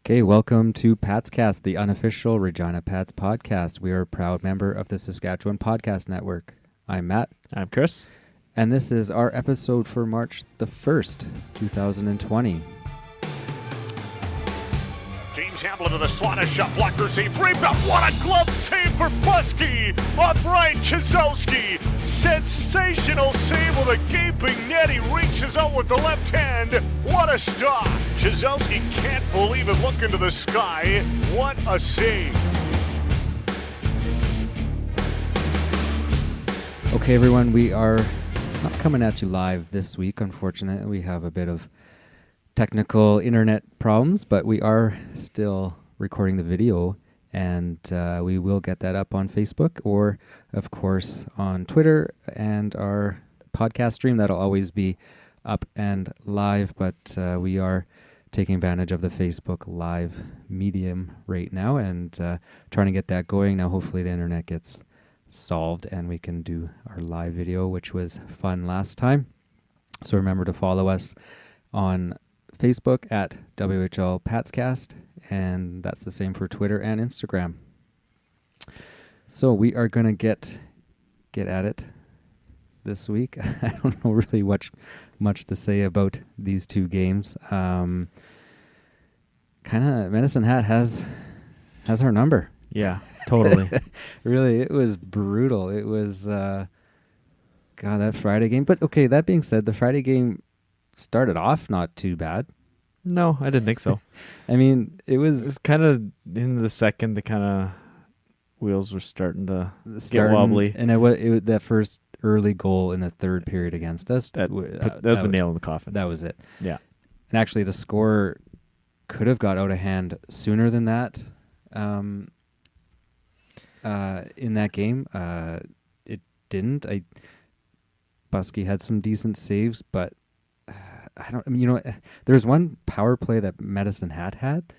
Okay, welcome to Pat's Cast, the unofficial Regina Pats podcast. We are a proud member of the Saskatchewan Podcast Network. I'm Matt. I'm Chris. And this is our episode for March the 1st, 2020. James Hamblin to the slot, a shot blocker save, rebound, what a glove save for Buskey off Ryan Chizowski. Sensational save with a gaping net, he reaches out with the left hand, what a stop. Chizowski can't believe it, look into the sky, what a save. Okay, everyone, we are not coming at you live this week, unfortunately. We have a bit of technical internet problems, but we are still recording the video, and we will get that up on Facebook or, of course, on Twitter and our podcast stream. That'll always be up and live, but we are taking advantage of the Facebook Live medium right now and trying to get that going. Now, hopefully the internet gets solved and we can do our live video, which was fun last time. So remember to follow us on Facebook at WHL Patscast, and that's the same for Twitter and Instagram. So we are going to get at it this week. I don't know really much to say about these two games. Kind of Medicine Hat has our number. Yeah, totally. Really, it was brutal. It was God, that Friday game. But okay, that being said, the Friday game started off not too bad. No, I didn't think so. I mean, it was kind of in the second, the kind of wheels were starting to get wobbly. And it that first early goal in the third period against us. That was the nail in the coffin. That was it. Yeah. And actually, the score could have got out of hand sooner than that in that game. It didn't. Buskey had some decent saves, but there's one power play that Medicine Hat had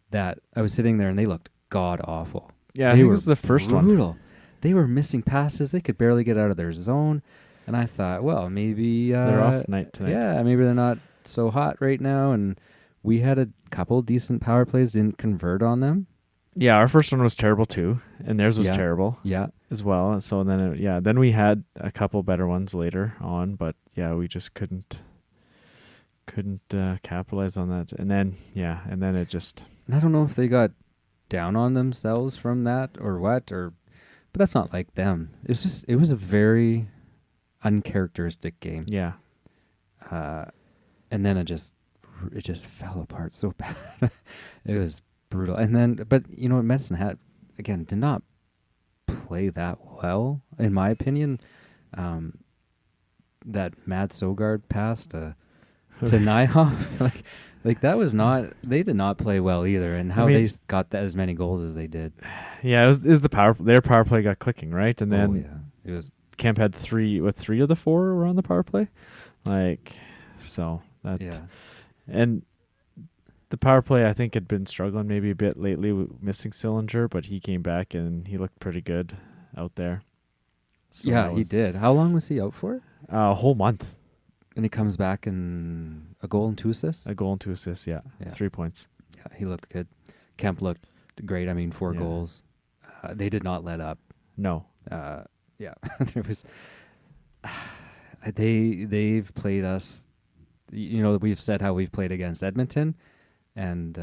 that I was sitting there and they looked god awful. Yeah, it was the first brutal. one. They were missing passes. They could barely get out of their zone. And I thought, well, maybe they're off night tonight. Yeah, maybe they're not so hot right now. And we had a couple decent power plays, didn't convert on them. Yeah, our first one was terrible too, and theirs was terrible. Yeah, as well. So then, then we had a couple better ones later on, but yeah, we just couldn't capitalize on that. And then it just. And I don't know if they got down on themselves from that or what, but that's not like them. It was a very uncharacteristic game. Yeah. And then it just fell apart so bad. It was brutal. And then, but Medicine Hat again did not play that well, in my opinion. That Mad Sogard pass to Nyhoff, like that was not. They did not play well either, and how they got that as many goals as they did. Yeah, it was their power play got clicking, right, and then it was. Kemp had three of the four were on the power play, and the power play I think had been struggling maybe a bit lately, missing Sillinger, but he came back and he looked pretty good out there. So yeah, he did. How long was he out for? A whole month. And he comes back in a goal and 2 assists? A goal and 2 assists, yeah. 3 points. Yeah, he looked good. Kemp looked great. I mean, 4 goals. They did not let up. No. Yeah. There was... They've played us... we've said how we've played against Edmonton, and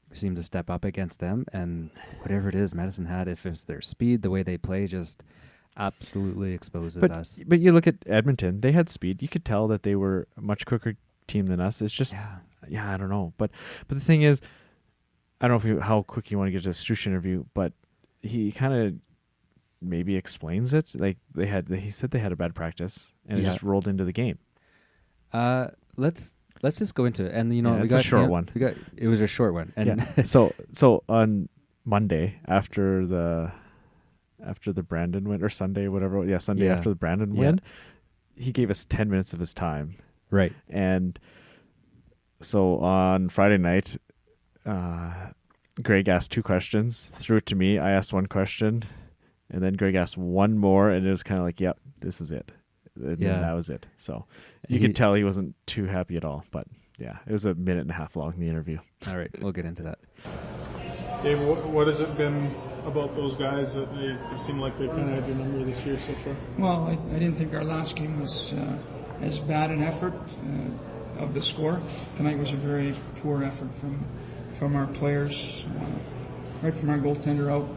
we seem to step up against them. And whatever it is, Medicine Hat, if it's their speed, the way they play, just... absolutely exposes us. But you look at Edmonton, they had speed. You could tell that they were a much quicker team than us. It's just, I don't know. But the thing is, I don't know how quick you want to get to the Stoosh interview, but he kind of maybe explains it. Like he said they had a bad practice and it just rolled into the game. Let's just go into it. And we it's got a short one. It was a short one. And so on Monday after the Brandon win, or Sunday, whatever. Yeah, Sunday after the Brandon win, he gave us 10 minutes of his time. Right. And so on Friday night, Greg asked 2 questions, threw it to me. I asked 1 question, and then Greg asked 1 more, and it was kind of like, yep, this is it. And that was it. So you could tell he wasn't too happy at all. But Yeah, it was a minute and a half long, the interview. All right, we'll get into that. Dave, what has it been about those guys that they seem like they've kind of had your number this year so far? Well, I didn't think our last game was as bad an effort of the score. Tonight was a very poor effort from our players, right from our goaltender out.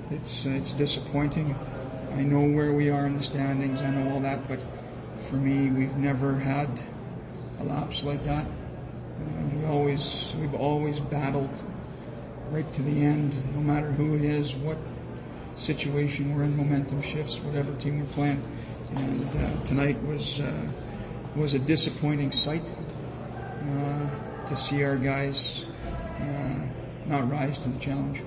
It's disappointing. I know where we are in the standings. I know all that, but for me, we've never had a lapse like that. We've always battled right to the end, no matter who it is, what situation we're in, momentum shifts, whatever team we're playing. And tonight was a disappointing sight to see our guys not rise to the challenge.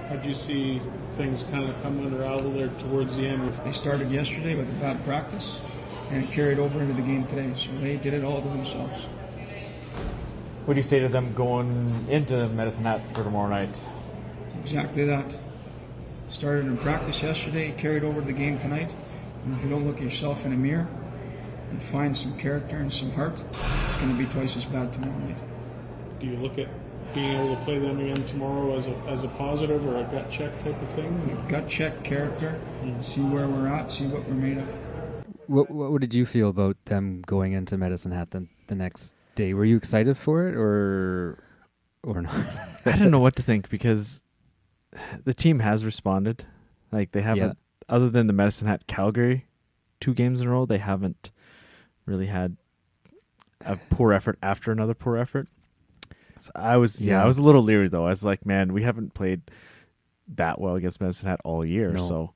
How'd you see things kind of come unravel there towards the end? They started yesterday with a bad practice and it carried over into the game today, so they did it all to themselves. What do you say to them going into Medicine Hat for tomorrow night? Exactly that. Started in practice yesterday, carried over to the game tonight, and if you don't look at yourself in a mirror and find some character and some heart, it's going to be twice as bad tomorrow night. Do you look at being able to play them again tomorrow as a positive or a gut check type of thing? Gut check, character, see where we're at, see what we're made of. What did you feel about them going into Medicine Hat the next day? Were you excited for it or not? I don't know what to think because the team has responded. Like they haven't, other than the Medicine Hat Calgary 2 games in a row, they haven't really had a poor effort after another poor effort. So I was a little leery though. I was like, man, we haven't played that well against Medicine Hat all year. No. So,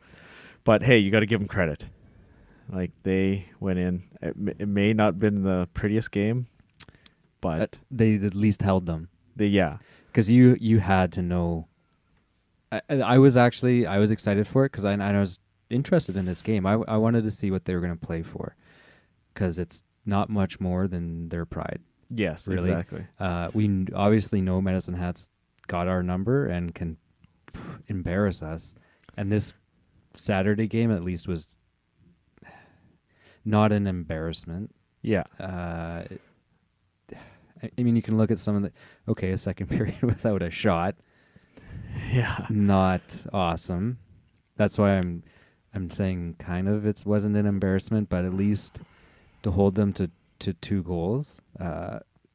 but hey, you got to give them credit. Like they went in. It may not have been the prettiest game, but they at least held them. Because you had to know. I was excited for it because I was interested in this game. I wanted to see what they were going to play for because it's not much more than their pride. Yes, really. Exactly. We obviously know Medicine Hat's got our number and can embarrass us, and this Saturday game at least was not an embarrassment. Yeah. I mean, you can look at some of a second period without a shot. Yeah. Not awesome. That's why I'm saying kind of it wasn't an embarrassment, but at least to hold them to 2 goals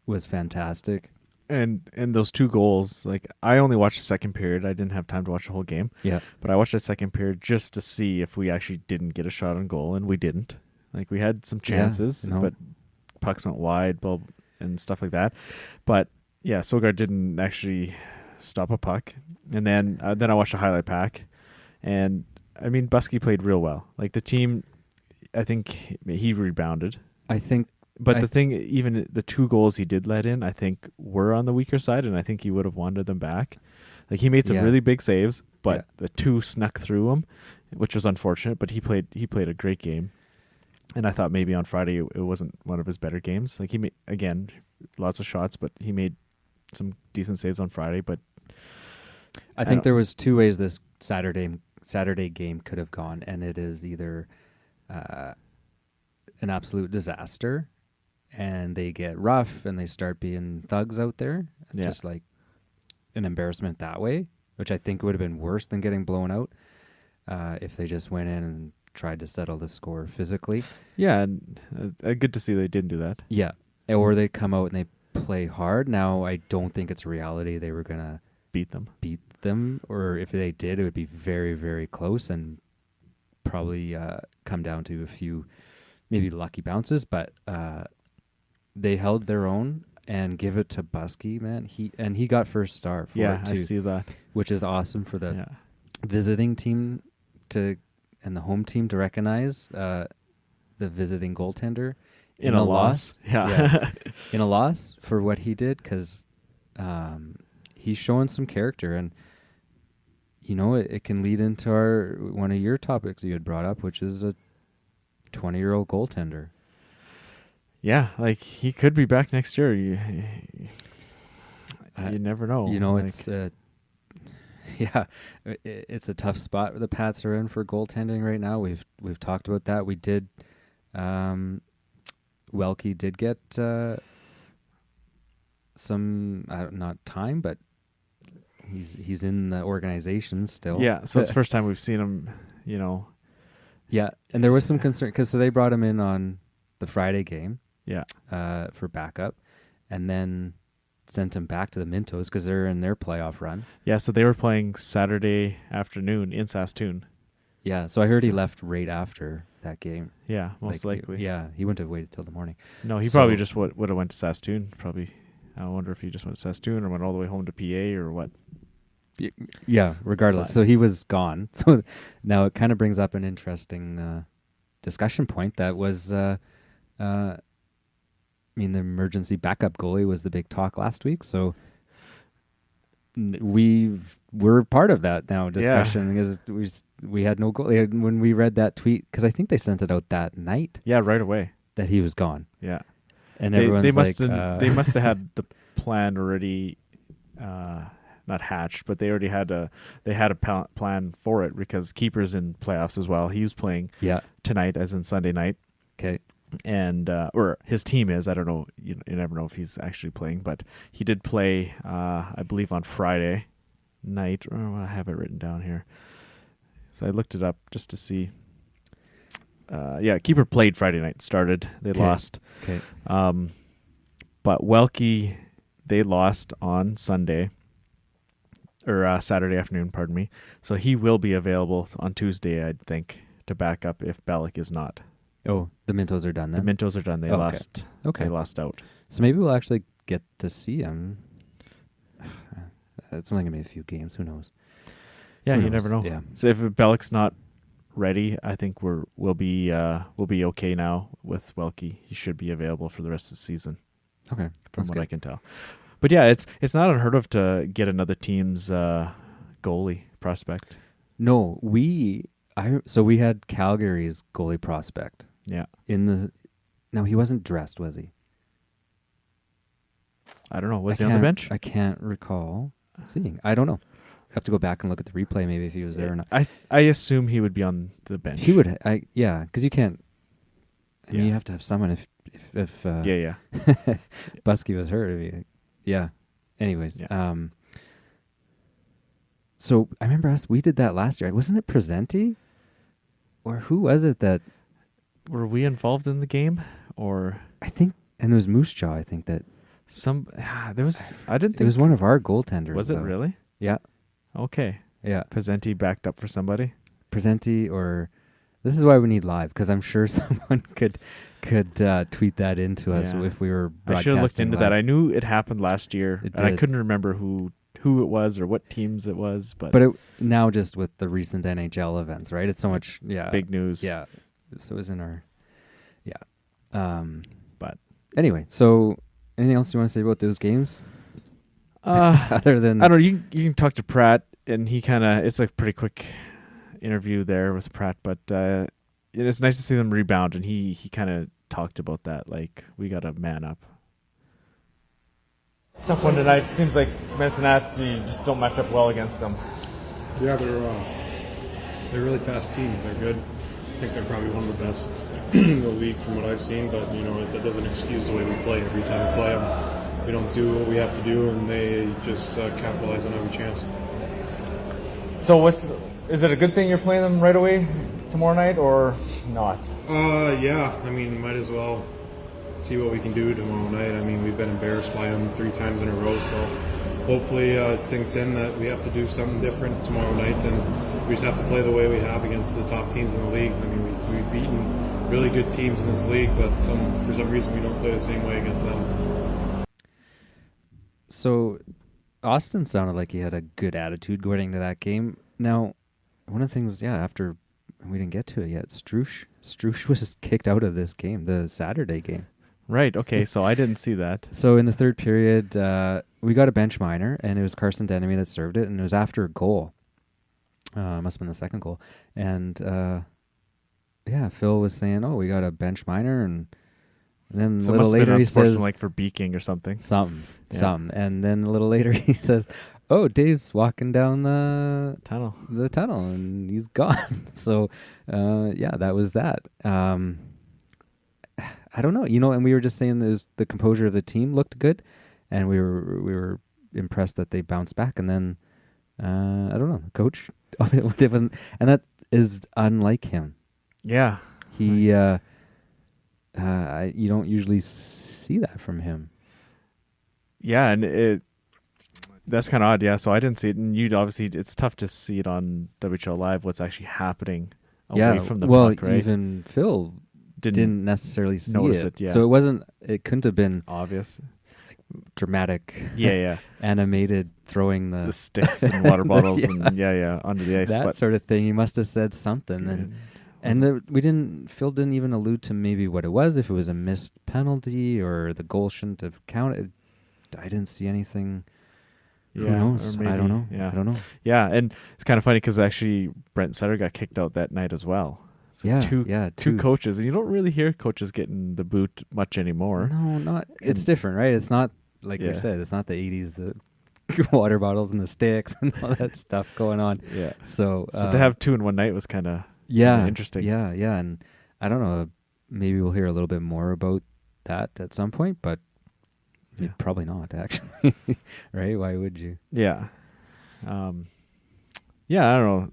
was fantastic. And those 2 goals, like I only watched the second period. I didn't have time to watch the whole game. Yeah. But I watched the second period just to see if we actually didn't get a shot on goal, and we didn't. Like we had some chances, but pucks went wide, and stuff like that. But yeah, Sogard didn't actually stop a puck. And then I watched a highlight pack, and I mean Buskey played real well. Like the team, I think he rebounded. But the thing, even the 2 goals he did let in, I think were on the weaker side, and I think he would have wanted them back. Like he made some really big saves, but the 2 snuck through him, which was unfortunate. But he played a great game, and I thought maybe on Friday it wasn't one of his better games. Like he made, again, lots of shots, but he made some decent saves on Friday. But I think there was 2 ways this Saturday game could have gone, and it is either an absolute disaster, and they get rough and they start being thugs out there, just like an embarrassment that way, which I think would have been worse than getting blown out if they just went in and tried to settle the score physically. Yeah, and good to see they didn't do that. Yeah, or they come out and they play hard. Now, I don't think it's a reality they were going to beat them, or if they did, it would be very, very close and probably come down to a few maybe lucky bounces, but they held their own. And give it to Buskey, man. He got first star for it too. I see that, which is awesome for the visiting team and the home team to recognize the visiting goaltender in a loss. In a loss for what he did, because he's showing some character, and it can lead into one of your topics you had brought up, which is a 20-year-old goaltender. Yeah, like he could be back next year. You never know. It's it's a tough spot the Pats are in for goaltending right now. We've talked about that. We did Welke did get some not time, but he's in the organization still. Yeah, so it's the first time we've seen him, Yeah, and there was some concern because they brought him in on the Friday game. Yeah. For backup, and then sent him back to the Mintos because they're in their playoff run. Yeah, so they were playing Saturday afternoon in Saskatoon. Yeah, so I heard he left right after that game. Yeah, most likely. Yeah, he wouldn't have waited till the morning. No, he probably just would have went to Saskatoon. Probably, I wonder if he just went to Saskatoon or went all the way home to PA or what. Yeah, regardless. So he was gone. So now it kind of brings up an interesting discussion point that was, the emergency backup goalie was the big talk last week. So we're part of that now discussion because we had no goalie when we read that tweet because I think they sent it out that night. Yeah, right away That he was gone. Yeah, and they must have had the plan already. Not hatched, but they already had a plan for it because Keeper's in playoffs as well. He was playing tonight, as in Sunday night. Okay, and or his team is. I don't know. You never know if he's actually playing, but he did play. I believe on Friday night. Or I have it written down here, so I looked it up just to see. Keeper played Friday night. Started. They lost. Okay. But Welke, they lost on Sunday. Or Saturday afternoon, pardon me. So he will be available on Tuesday, I think, to back up if Bellick is not. Oh, the Mintos are done then? The Mintos are done. They lost. Okay. They lost out. So maybe we'll actually get to see him. It's only going to be a few games. Who knows? Yeah, Who you knows? never know. Yeah. So if Bellick's not ready, I think we'll be okay now with Welke. He should be available for the rest of the season. Okay. From what I can tell. But yeah, it's not unheard of to get another team's goalie prospect. No, we had Calgary's goalie prospect. Yeah. No, he wasn't dressed, was he? I don't know. Was he on the bench? I can't recall seeing. I don't know. I have to go back and look at the replay maybe if he was there or not. I assume he would be on the bench. He would. Because you can't. I mean, you have to have someone if Busky was hurt. Yeah. Anyways, so I remember we did that last year. Wasn't it Presenti? Or who was it that... Were we involved in the game? Or... I think, and it was Moose Jaw, I think that... there was... I didn't think... It was one of our goaltenders. Was it really? Yeah. Okay. Yeah. Presenti backed up for somebody? Presenti or... This is why we need live, because I'm sure someone could tweet that into us if we were broadcasting. I should have looked into that. I knew it happened last year, and I couldn't remember who it was or what teams it was. But now just with the recent NHL events, right? It's so much, big news. Yeah. So it was in our, but anyway, so anything else you want to say about those games? Other than... I don't know, you can talk to Pratt, and he it's a pretty quick interview there with Pratt, but it's nice to see them rebound, and he kind of talked about that, like, we got to man up. Tough one tonight. Seems like Medicine Hat, you just don't match up well against them. Yeah, they're a really fast team. They're good. I think they're probably one of the best in the league from what I've seen, but that doesn't excuse the way we play. Every time we play them, we don't do what we have to do, and they just capitalize on every chance. So is it a good thing you're playing them right away tomorrow night or not? Yeah. I mean, might as well see what we can do tomorrow night. I mean, we've been embarrassed by them 3 times in a row, so hopefully it sinks in that we have to do something different tomorrow night, and we just have to play the way we have against the top teams in the league. I mean, we've beaten really good teams in this league, but for some reason we don't play the same way against them. So Austin sounded like he had a good attitude going into that game. Now, one of the things, after we didn't get to it yet, Strush was kicked out of this game, the Saturday game. Right, okay, so I didn't see that. So in the third period, we got a bench minor, and it was Carson Denemy that served it, and it was after a goal. Must have been the second goal. And, Phil was saying, we got a bench minor, and then a little later he says... like for beaking or something. Something. And then a little later he says, Dave's walking down the tunnel, and he's gone. So, that was that. I don't know, and we were just saying the composure of the team looked good, and we were impressed that they bounced back. And then I don't know, the coach, it wasn't, and that is unlike him. Yeah. He you don't usually see that from him. Yeah, and that's kind of odd. Yeah, so I didn't see it, and you'd obviously, it's tough to see it on WHL Live what's actually happening away from the puck, right? Even Phil didn't necessarily see notice it. Yeah. So it couldn't have been obvious, dramatic, animated throwing the sticks and water bottles and under the ice, that sort of thing. He must have said something, Phil didn't even allude to maybe what it was, if it was a missed penalty or the goal shouldn't have counted. I didn't see anything. Who knows? Maybe, I don't know. Yeah. I don't know. Yeah, and it's kind of funny because actually Brent Sutter got kicked out that night as well. So two coaches, and you don't really hear coaches getting the boot much anymore. No, not. It's different, right? It's not like we said. It's not the '80s, the water bottles and the sticks and all that stuff going on. Yeah. So to have two in one night was kind of interesting. Yeah, and I don't know. Maybe we'll hear a little bit more about that at some point, but probably not actually. Right? Why would you? Yeah. I don't know.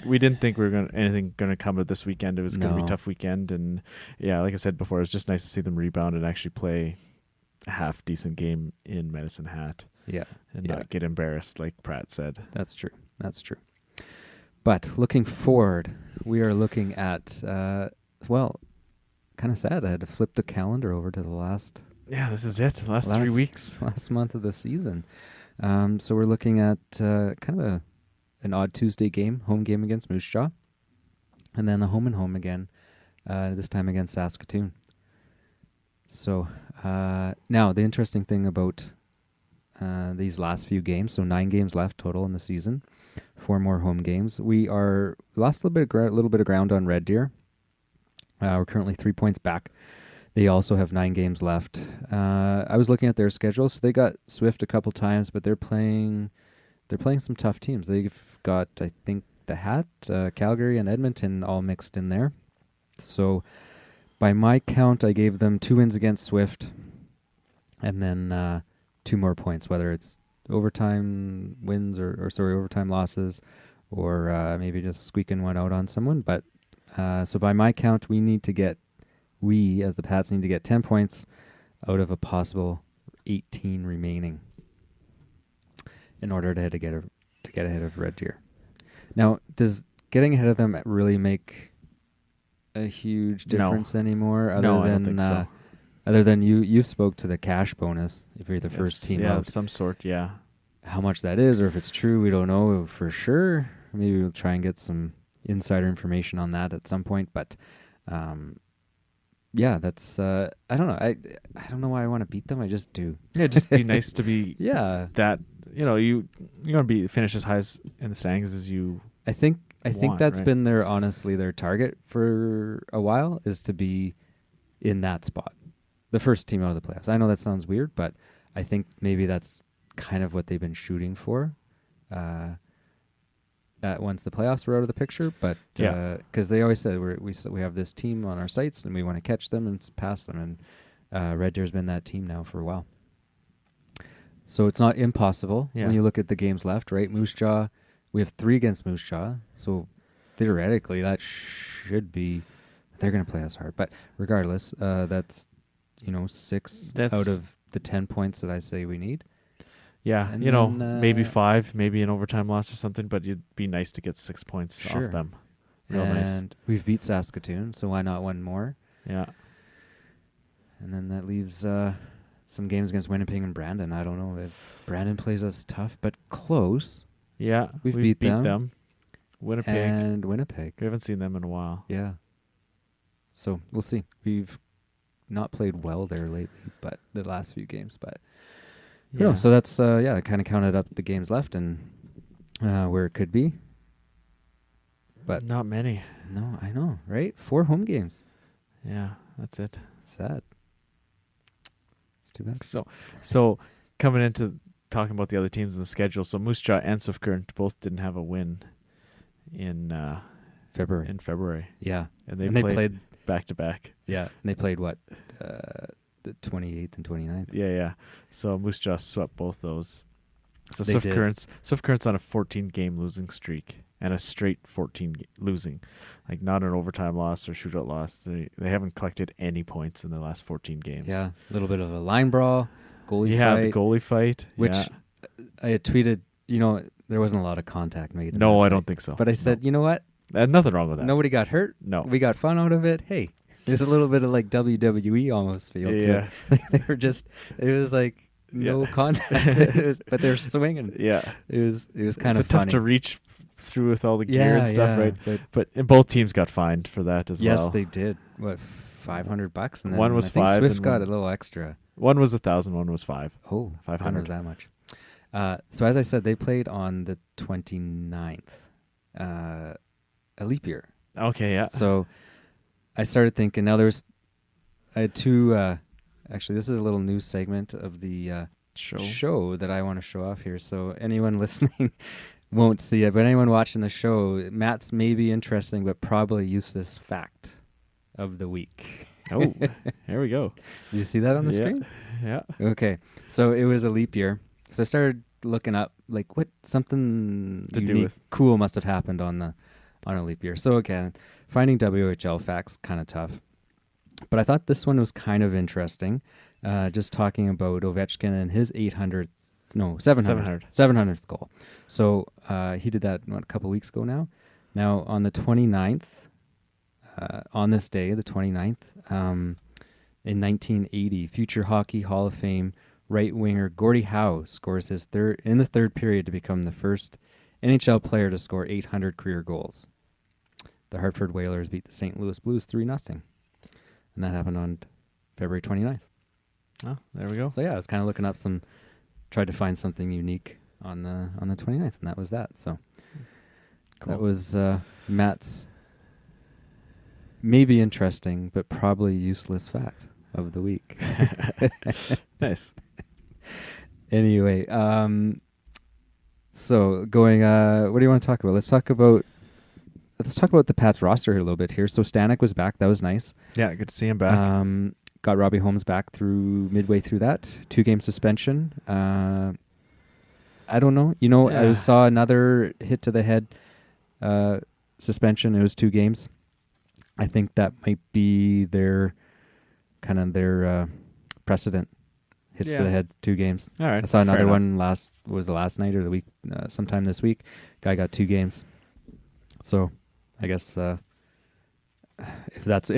We didn't think we were anything going to come of this weekend. It was going to be a tough weekend, and like I said before, it's just nice to see them rebound and actually play a half decent game in Medicine Hat. Yeah, and not get embarrassed, like Pratt said. That's true. But looking forward, we are looking at kind of sad. I had to flip the calendar over to the last. Yeah, this is it. The last 3 weeks, last month of the season. So we're looking at kind of an odd Tuesday game, home game against Moose Jaw, and then a home and home again, this time against Saskatoon. So now the interesting thing about these last few games, so 9 games left total in the season, 4 more home games. We lost a little bit of ground on Red Deer. We're currently 3 points back. They also have 9 games left. I was looking at their schedule, so they got Swift a couple times, but they're playing some tough teams. They've got, I think, the Hat, Calgary, and Edmonton all mixed in there. So by my count, I gave them 2 wins against Swift, and then 2 more points, whether it's overtime wins or overtime losses, or maybe just squeaking one out on someone. But so by my count, we as the Pats need to get 10 points out of a possible 18 remaining in order to get ahead of Red Deer. Now, does getting ahead of them really make a huge difference anymore? I don't think so. Other than you spoke to the cash bonus if you're the first team out. Of some sort, yeah. How much that is, or if it's true, we don't know for sure. Maybe we'll try and get some insider information on that at some point. But that's I don't know. I don't know why I want to beat them. I just do. Yeah, just be nice to be. That you're gonna finish as high as in the standings as you. I think that's been their target for a while, is to be in that spot, the first team out of the playoffs. I know that sounds weird, but I think maybe that's kind of what they've been shooting for. Once the playoffs were out of the picture, but because they always said we have this team on our sights and we want to catch them and pass them, and Red Deer's been that team now for a while. So it's not impossible when you look at the games left, right? Moose Jaw, we have 3 against Moose Jaw, so theoretically that should be, they're going to play us hard. But regardless, that's 6 out of the 10 points that I say we need. Yeah, and then, maybe 5, maybe an overtime loss or something, but it'd be nice to get 6 points off them. Real nice. And we've beat Saskatoon, so why not one more? Yeah. And then that leaves some games against Winnipeg and Brandon. I don't know if Brandon plays us tough, but close. Yeah, we've beat them. Winnipeg. We haven't seen them in a while. Yeah. So we'll see. We've not played well there lately, but the last few games, but so that's I kind of counted up the games left and where it could be, but not many. No, I know, right? 4 home games. Yeah, that's it. Sad. It's too bad. So coming into talking about the other teams in the schedule, so Moose Jaw and Swift Current both didn't have a win in February. Yeah, and they played back to back. Yeah, and they played what? the 28th and 29th. Yeah. So Moose Jaw swept both those. So They Swift did. Current's on a 14-game losing streak and a straight 14 losing, like not an overtime loss or shootout loss. They haven't collected any points in the last 14 games. Yeah, a little bit of a line brawl, goalie Yeah, fight. the goalie fight. Which yeah. I had tweeted, there wasn't a lot of contact made. in No, that I fight. don't think so. But I said, you know what? Nothing wrong with that. Nobody got hurt. No. We got fun out of it. Hey, there's a little bit of like WWE almost feel to it. They were just, it was like no contact, but they're swinging. Yeah. It was kind of tough funny. to reach through with all the gear and stuff, right? But And both teams got fined for that as yes, well. they did. What, $500? And then One was I think $5 Swift and got one- a little extra. One was 1,000, one was 5. Oh, 500. was that much. So as I said, they played on the 29th, a leap year. Okay, yeah. So I started thinking. Now I had two. Actually, this is a little news segment of the show that I want to show off here. So anyone listening won't see it, but anyone watching the show, Matt's maybe interesting, but probably useless fact of the week. Oh, here we go. Did you see that on the screen? Yeah. Okay, so it was a leap year. So I started looking up like what something To do unique, with- cool must have happened on a leap year. So again, finding WHL facts kind of tough, but I thought this one was kind of interesting. Just talking about Ovechkin and his 700th goal. So he did that a couple weeks ago now. Now on the 29th, on this day, the 29th, in 1980, future Hockey Hall of Fame right winger Gordie Howe scores his third in the third period to become the first NHL player to score 800 career goals. The Hartford Whalers beat the St. Louis Blues 3-0. And that happened on February 29th. Oh, there we go. So yeah, I was kind of looking up tried to find something unique on the 29th, and that was that. So Cool. that was Matt's maybe interesting, but probably useless fact of the week. Nice. Anyway, so going, what do you want to talk about? Let's talk about the Pats roster here a little bit here. So Stanek was back. That was nice. Yeah, good to see him back. Got Robbie Holmes back midway through that 2-game suspension. I don't know. I saw another hit to the head suspension. It was 2 games. I think that might be their precedent. Hits to the head, 2 games. All right. I saw another fair one last night or the week, sometime this week. Guy got 2 games. So I guess if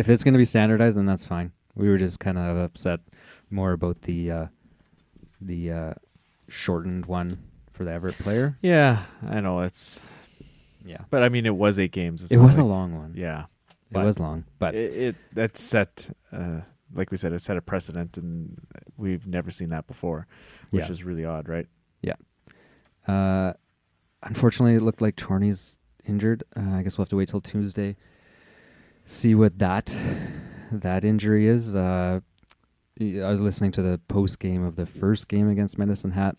it's going to be standardized, then that's fine. We were just kind of upset more about the shortened one for the Everett player. Yeah, I know Yeah, but I mean, it was 8 games. It's it not was a like- long one. Yeah, It was long, but that's set. Like we said, it set a precedent, and we've never seen that before, which Yeah. is really odd, right? unfortunately, it looked like Chorney's injured. I guess we'll have to wait till Tuesday, see what that injury is. I was listening to the post game of the first game against Medicine Hat.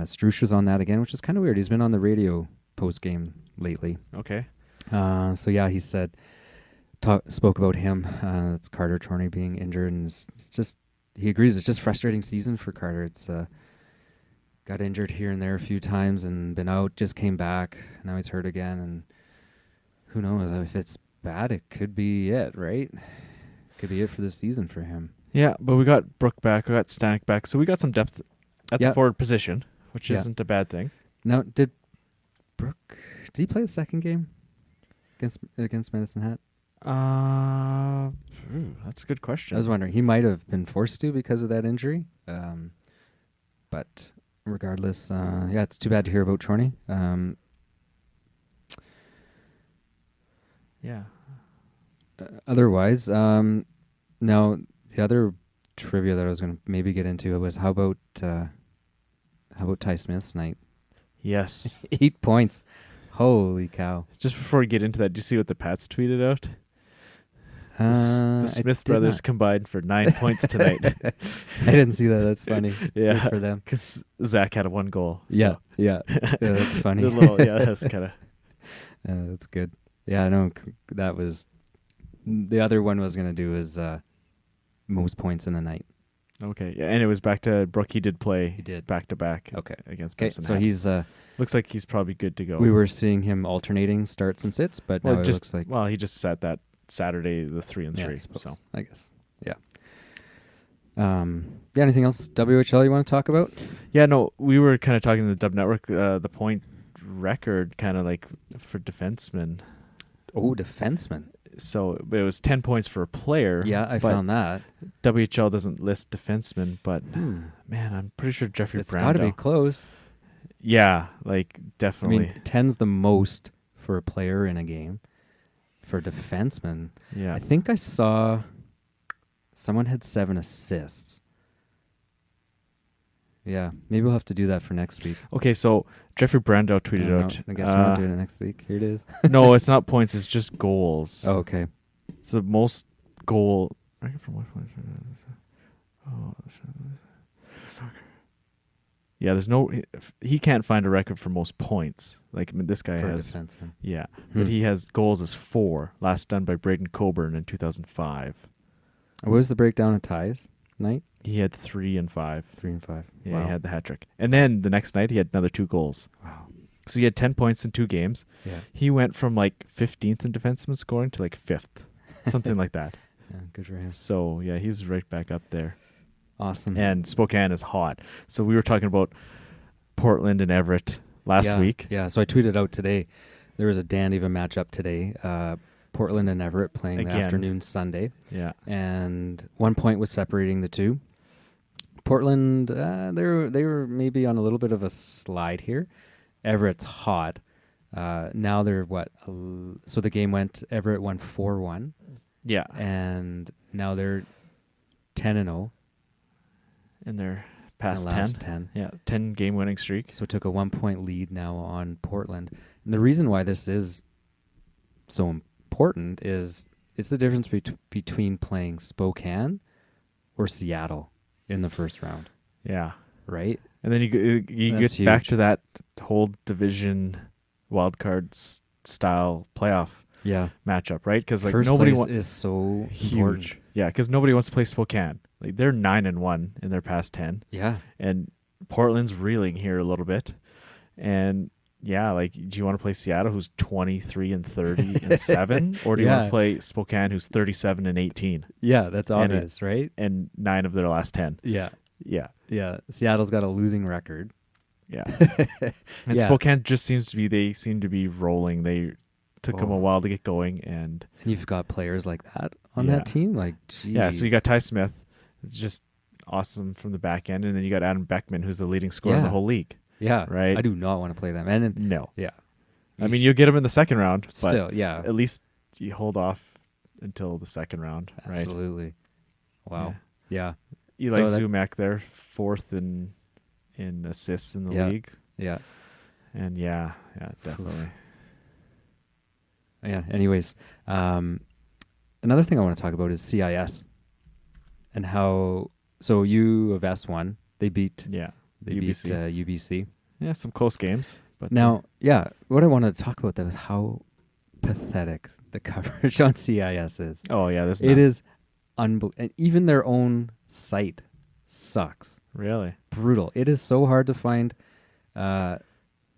Strush was on that again, which is kind of weird. He's been on the radio post game lately. Okay. So yeah, he spoke about him. It's Carter Chorney being injured, and it's just he agrees. It's just frustrating season for Carter. It's got injured here and there a few times and been out. Just came back. Now he's hurt again, and who knows if it's bad? It could be it, right? Could be it for the season for him. Yeah, but we got Brooke back. We got Stanek back, so we got some depth at the forward position, which isn't a bad thing. Now, did he play the second game against Medicine Hat? That's a good question. I was wondering. He might have been forced to because of that injury. But regardless, it's too bad to hear about Chorney. Yeah. Otherwise, now the other trivia that I was going to maybe get into was how about Ty Smith's night? Yes. 8 points. Holy cow! Just before we get into that, do you see what the Pats tweeted out? The Smith brothers combined for 9 points tonight. I didn't see that. That's funny. Yeah, Good for them. because Zach had 1 goal. Yeah, so. yeah, that's funny. That's kind of. That's good. Yeah, no, that was the other one was gonna do is most points in the night. Okay, yeah, and it was back to Brooke. He did play. He did. back to back. Okay. Against Okay, Benson. so Hat. he's looks like he's probably good to go. we were seeing him alternating starts and sits, but now it looks like he just sat that Saturday the 3 and 3. I suppose, So I guess. Yeah. Yeah, anything else WHL you want to talk about? yeah, no, we were kind of talking to the Dub Network. The point record kind of like for defensemen. Oh, defenseman. So it was 10 points for a player. Yeah, I found that. WHL doesn't list defensemen, but man, I'm pretty sure Jeffrey It's Brando. got to be close. Yeah, like I definitely. mean, 10's the most for a player in a game. For defenseman, Yeah. I think I saw someone had 7 assists. Yeah, maybe we'll have to do that for next week. Okay, so Jeffrey Brando tweeted No, out. I guess we're not doing it next week. Here it is. No, it's not points. It's just goals. Oh, okay. It's the most goal. Yeah, there's no. He can't find a record for most points. Like I mean, this guy For a has. defenseman. Yeah, but he has goals as 4. Last done by Braden Coburn in 2005. What was the breakdown of ties night? He had 3 and 5. 3 and 5. Yeah, Wow. he had the hat trick. And then the next night he had another 2 goals. Wow. So he had 10 points in 2 games. Yeah. He went from like 15th in defenseman scoring to like 5th, something like that. Yeah, good for him. So yeah, he's right back up there. Awesome. And Spokane is hot. So we were talking about Portland and Everett last week. Yeah, so I tweeted out today. There was a Dan Eva matchup today. Portland and Everett playing Again. the afternoon Sunday. Yeah. And 1 point was separating the two. Portland, they were maybe on a little bit of a slide here. Everett's hot. Now they're what? So the game went. Everett won 4-1, Yeah. and now they're 10-0. And they're past the 10. last 10. Yeah, 10 game winning streak. So took a 1 point lead now on Portland. And the reason why this is so important is it's the difference between playing Spokane or Seattle in the first round, Yeah. right? And then you That's get back huge. to that whole division wildcard style playoff Yeah. matchup, right? Because like First nobody place wants is so important. huge. Yeah, because nobody wants to play Spokane. Like they're 9-1 in their past 10, Yeah. and Portland's reeling here a little bit. And yeah, like do you want to play Seattle, who's 23-30-7, or do you want Yeah. to play Spokane, who's 37-18, Yeah, that's And it- obvious, right? and 9 of their last 10? Yeah. Yeah, Yeah. Seattle's got a losing record. yeah. And Yeah. Spokane just seem to be rolling. They took them a Oh. while to get going, and And you've got players like that on Yeah. that team? Like, geez. yeah. So you got Ty Smith, it's just awesome from the back end, and then you got Adam Beckman, who's the leading scorer in the Yeah. whole league. Yeah. Right? I do not want to play them. And No, yeah. I mean you'll get him in the second round, but Still, yeah. at least you hold off until the second round, right? Absolutely. Wow. Yeah. Eli So that- Zumak there, 4th in assists in the Yeah. league, Yeah. and yeah, definitely. Yeah. Anyways, another thing I want to talk about is CIS and how. So U of S won. They beat. Yeah, They UBC. beat UBC. Yeah, some close games, but Now, yeah, what I wanted to talk about though is how pathetic the coverage on CIS is. oh yeah, there's It is unbelievable. And even their own site sucks. really. Brutal. It is so hard to find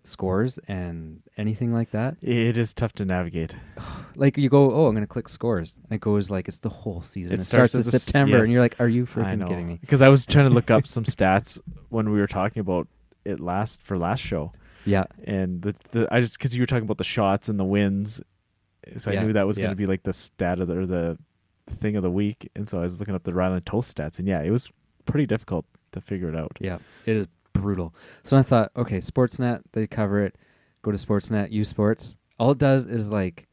scores and anything like that. It is tough to navigate. Like you go, oh, I'm going to click scores. And it goes like it's the whole season. It It starts in starts as September. yes. And you're like, are you I freaking know. kidding me? Because I was trying to look up some stats when we were talking about it last show, Yeah. and because you were talking about the shots and the wins, so Yeah, I knew that was going yeah. to be like the stat of the thing of the week, and so I was looking up the Ryland Toast stats, and yeah, it was pretty difficult to figure it out. Yeah. It is brutal. So I thought, okay, Sportsnet, they cover it. Go to Sportsnet, U Sports. All it does is like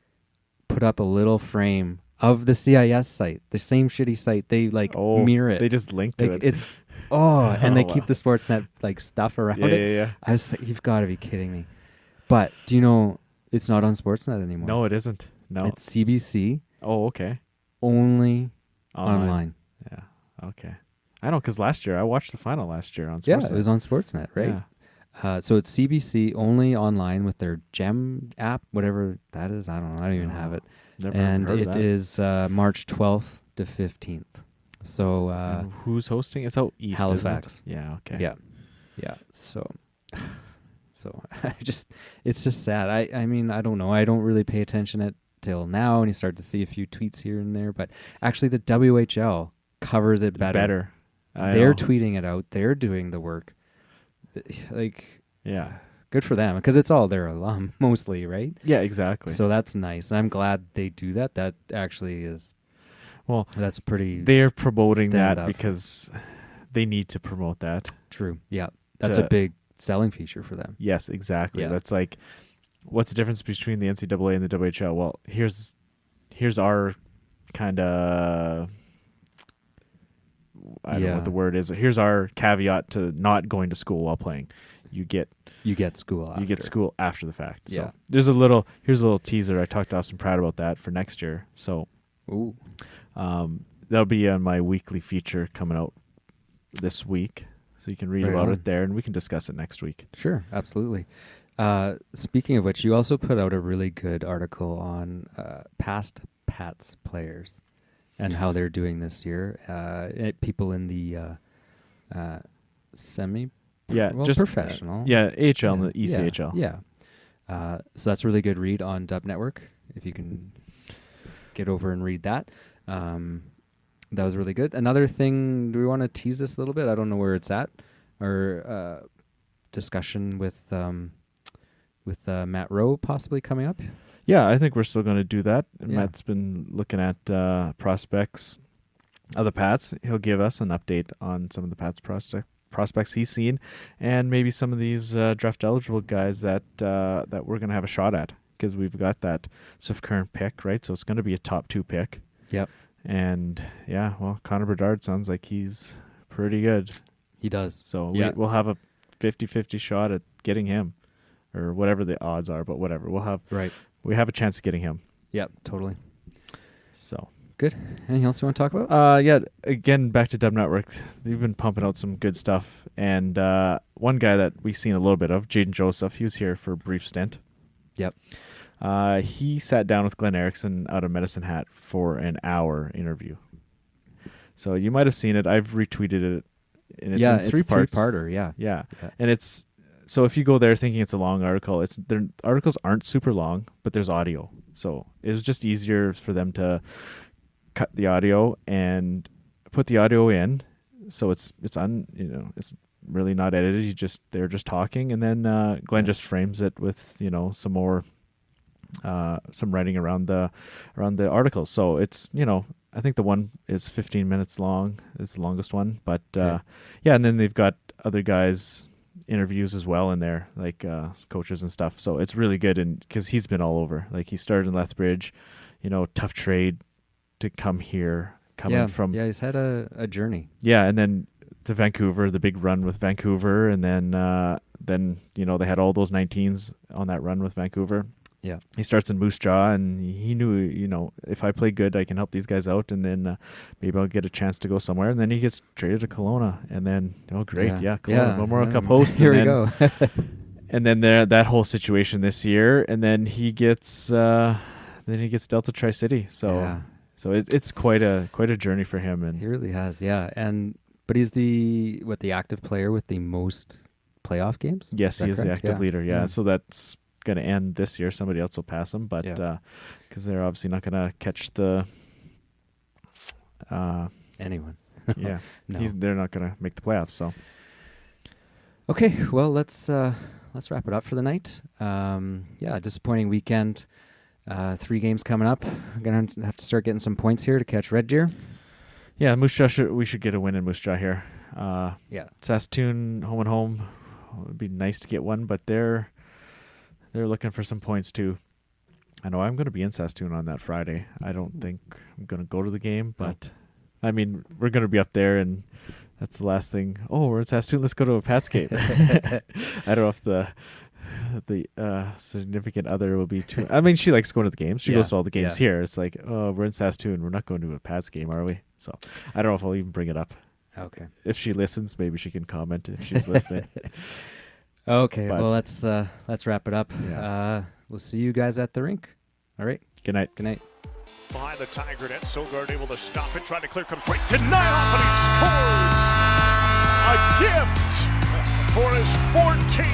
put up a little frame of the CIS site, the same shitty site. They like mirror it. They just linked to like, it. It's and they Oh, keep wow. the Sportsnet like stuff around yeah, it. yeah. I was like, you've got to be kidding me. But do you know it's not on Sportsnet anymore? No, it isn't. No. It's CBC Oh, okay. only online. Yeah. Okay. I know, because last year I watched the final last year on Sportsnet. Yeah, it was on Sportsnet, right? Yeah. So it's CBC only online with their Gem app, whatever that is. I don't know. I don't even have it. Never And heard of it that. is March 12th to 15th. So And who's hosting? It's out east. isn't it? Halifax. Yeah. Okay. Yeah. So it's just sad. I mean, I don't know. I don't really pay attention till now, and you start to see a few tweets here and there. But actually, the WHL covers it better. They're tweeting it out. They're doing the work. Like, Yeah. good for them, because it's all their alum mostly, right? Yeah. Exactly. So that's nice. And I'm glad they do that. That actually is. Well, that's pretty. They're promoting stand that up. because they need to promote that. True. Yeah. That's a big selling feature for them. Yes, exactly. Yeah. That's like, what's the difference between the NCAA and the WHL? Well, here's our kind of, I don't know what the word is. Here's our caveat to not going to school while playing. You get school after. You get school after the fact. Yeah. So here's a little teaser. I talked to Austin Pratt about that for next year. So Ooh. That'll be on my weekly feature coming out this week. So you can read Right about on. it there, and we can discuss it next week. Sure, absolutely. Speaking of which, you also put out a really good article on past Pats players and how they're doing this year. People in the semi, Just professional, AHL and the ECHL. Yeah. So that's a really good read on Dub Network. If you can get over and read that. That was really good. Another thing, do we want to tease this a little bit? I don't know where it's at. Or discussion with Matt Rowe possibly coming up. Yeah, I think we're still going to do that. Yeah. Matt's been looking at prospects of the Pats. He'll give us an update on some of the Pats prospects he's seen, and maybe some of these draft eligible guys that we're going to have a shot at, because we've got that Swift Current pick, right? So it's going to be a top 2 pick. Yep. And yeah, well, Connor Bedard sounds like he's pretty good. He does. So Yeah. we'll have a 50-50 shot at getting him, or whatever the odds are, but whatever. We have a chance of getting him. Yep, totally. So Good. Anything else you want to talk about? yeah, again, back to Dub Network. They've been pumping out some good stuff. And one guy that we've seen a little bit of, Jaden Joseph, he was here for a brief stint. Yep. He sat down with Glenn Erickson out of Medicine Hat for an hour interview. So you might have seen it. I've retweeted it. And it's in 3 parts. Three-parter, yeah. Yeah. And it's, so if you go there thinking it's a long article, their articles aren't super long, but there's audio. So it was just easier for them to cut the audio and put the audio in. So it's really not edited. They're just talking, and then Glenn just frames it with, some more some writing around the article. So it's, I think the one is 15 minutes long, is the longest one. But and then they've got other guys' interviews as well in there, like coaches and stuff. So it's really good, and because he's been all over. Like, he started in Lethbridge, tough trade to come here, from he's had a journey. Yeah, and then to Vancouver, the big run with Vancouver, and then they had all those 19s on that run with Vancouver. Yeah. He starts in Moose Jaw, and he knew, if I play good, I can help these guys out, and then maybe I'll get a chance to go somewhere. And then he gets traded to Kelowna, and then, Kelowna Memorial Cup host. Here we go. And then that whole situation this year, and then he gets Delta Tri-City. So it's quite a journey for him, and he really has, yeah. But he's the active player with the most playoff games? Yes, he is correct? the active leader. Yeah, so that's going to end this year. Somebody else will pass him, but because they're obviously not going to catch the anyone. Yeah, No. They're not going to make the playoffs. So okay, well, let's wrap it up for the night. Disappointing weekend. 3 games coming up. We're gonna have to start getting some points here to catch Red Deer. Yeah, Moose Jaw. We should get a win in Moose Jaw here. Saskatoon home and home. It would be nice to get one, but they're looking for some points too. I know I'm going to be in Saskatoon on that Friday. I don't think I'm going to go to the game, but I mean, we're going to be up there, and that's the last thing. Oh, we're in Saskatoon. Let's go to a Pats game. I don't know if the significant other will be too. I mean, she likes going to the games. She goes to all the games here. It's like, oh, we're in Saskatoon. We're not going to a Pats game, are we? So I don't know if I'll even bring it up. Okay. If she listens, maybe she can comment if she's listening. Okay. But, well, let's wrap it up. Yeah. We'll see you guys at the rink. All right. Good night. Good night. behind the Tiger net. Sogard able to stop it. Trying to clear. Comes right to Nyhoff, and he scores! A gift for his 14th